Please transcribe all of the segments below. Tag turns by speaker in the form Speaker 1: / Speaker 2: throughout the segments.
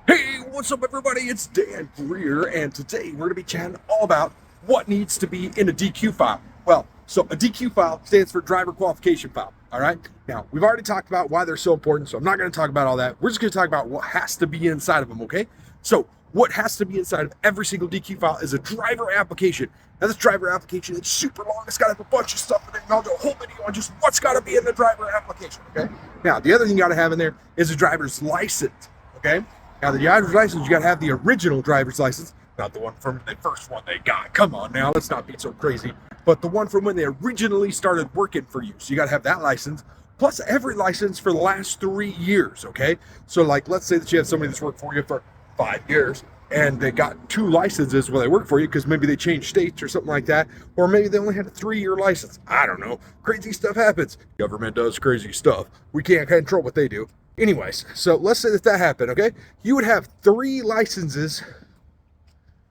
Speaker 1: Hey, what's up, everybody? It's Dan Greer, and today we're going to be chatting all about what needs to be in a DQ file. Well, so a DQ file stands for Driver Qualification File. All right. Now, we've already talked about why they're so important, so I'm not going to talk about all that. We're just going to talk about what has to be inside of them, okay? So, what has to be inside of every single DQ file is a driver application. Now, this driver application is super long. It's got to have a bunch of stuff in it, and I'll do a whole video on just what's got to be in the driver application, okay? Now, the other thing you got to have in there is a driver's license, okay? Now, the driver's license, you got to have the original driver's license, not the one from the first one they got. Come on now, let's not be so crazy. But the one from when they originally started working for you. So you got to have that license, plus every license for the last 3 years, okay? So, like, let's say that you have somebody that's worked for you for 5 years, and they got 2 licenses while they work for you because maybe they changed states or something like that, or maybe they only had a 3-year license. I don't know. Crazy stuff happens. Government does crazy stuff. We can't control what they do. Anyways, so let's say that happened, okay? You would have 3 licenses,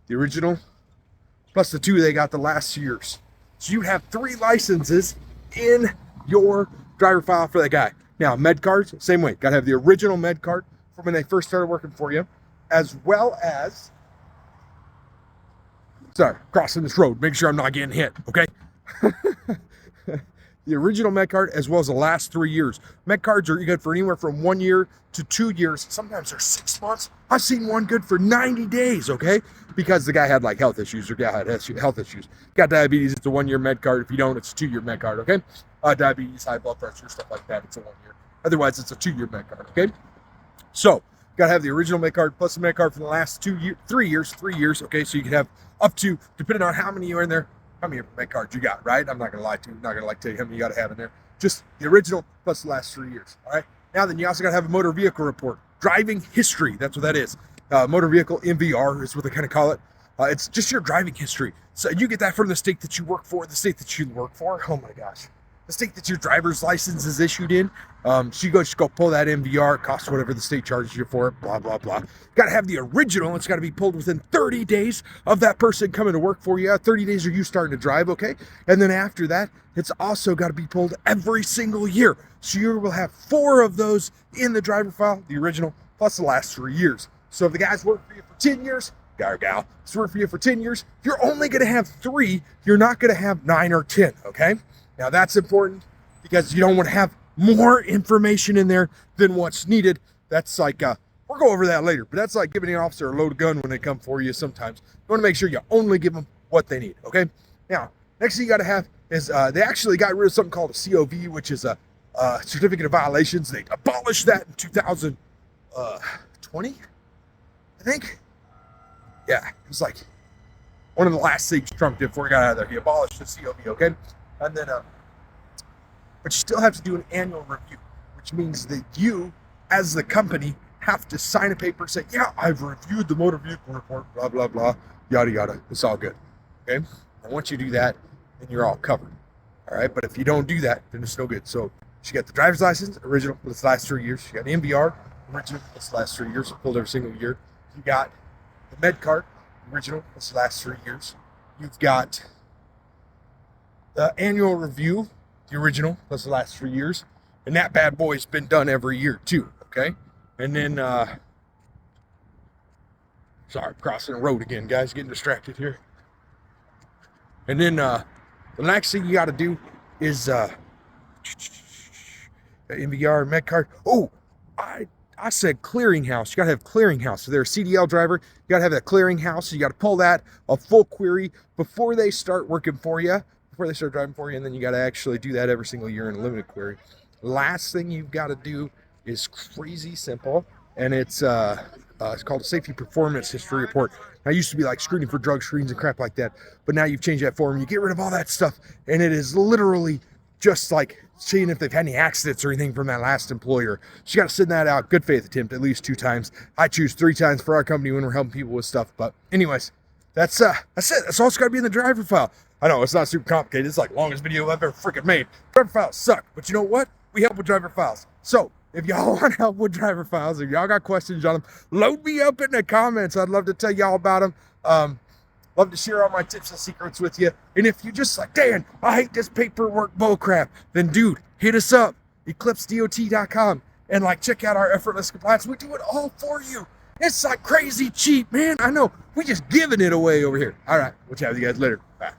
Speaker 1: the original, plus the 2 they got the last years. So you have 3 licenses in your driver file for that guy. Now, med cards, same way. Got to have the original med card from when they first started working for you, as well as, sorry, crossing this road, make sure I'm not getting hit, okay? The original med card, as well as the last 3 years. Med cards are good for anywhere from 1 year to 2 years. Sometimes they're 6 months. I've seen one good for 90 days, okay? Because the guy had like health issues or guy had health issues. Got diabetes, it's a 1-year med card. If you don't, it's a 2-year med card, okay? Diabetes, high blood pressure, stuff like that, it's a 1 year. Otherwise, it's a 2-year med card, okay? So, got to have the original med card plus the med card for the last 3 years, okay? So you can have up to, depending on how many you're in there, how many med cards you got, right? I'm not going to lie to you. I'm not going to tell you how many you got to have in there. Just the original plus the last 3 years, all right? Now then, you also got to have a motor vehicle report. Driving history, that's what that is. Motor vehicle MVR is what they kind of call it. It's just your driving history. So you get that from the state that you work for, oh my gosh. The state that your driver's license is issued in. So you just go pull that MVR, it costs whatever the state charges you for it, blah, blah, blah. You got to have the original. It's got to be pulled within 30 days of that person coming to work for you. 30 days of you starting to drive, okay? And then after that, it's also got to be pulled every single year. So you will have 4 of those in the driver file, the original, plus the last 3 years. So if the guy's worked for you for 10 years, guy or gal, has worked for you for 10 years, you're only going to have 3. You're not going to have 9 or 10, okay? Now, that's important because you don't want to have more information in there than what's needed. That's like, we'll go over that later, but that's like giving an officer a loaded gun when they come for you sometimes. You want to make sure you only give them what they need, okay? Now, next thing you got to have is they actually got rid of something called a COV, which is a certificate of violations. They abolished that in 2020, I think. Yeah, it was like one of the last things Trump did before he got out of there. He abolished the COV, okay? And then, but you still have to do an annual review, which means that you, as the company, have to sign a paper saying, yeah, I've reviewed the motor vehicle report, blah, blah, blah, yada, yada. It's all good, okay? And once you do that, then you're all covered, all right? But if you don't do that, then it's no good. So you got the driver's license, original, for the last 3 years. You got the MVR, original, for the last 3 years, pulled every single year. You got the med card, original, for the last 3 years. You've got the annual review, the original, plus the last 3 years. And that bad boy's been done every year too, okay? And then, sorry, crossing the road again, guys, getting distracted here. And then the next thing you got to do is MVR, med card. Oh, I said clearinghouse. You got to have clearinghouse. So they're a CDL driver. You got to have that clearinghouse. So you got to pull that, a full query, before they start working for you, before they start driving for you, and then you got to actually do that every single year in a limited query. Last thing you've got to do is crazy simple, and it's called a safety performance history report. Now, it used to be like screening for drug screens and crap like that, but now you've changed that form. You get rid of all that stuff, and it is literally just like seeing if they've had any accidents or anything from that last employer. So you got to send that out. Good faith attempt at least 2 times. I choose 3 times for our company when we're helping people with stuff. But anyways, that's it. That's all it's got to be in the driver file. I know it's not super complicated. It's like longest video I've ever freaking made. Driver files suck, but you know what? We help with driver files. So if y'all want help with driver files, if y'all got questions on them, load me up in the comments. I'd love to tell y'all about them. Love to share all my tips and secrets with you. And if you just like, Dan, I hate this paperwork bullcrap, then dude, hit us up, eclipsedot.com, and like check out our effortless compliance. We do it all for you. It's like crazy cheap, man. I know. We just giving it away over here. All right. We'll chat with you guys later. Bye.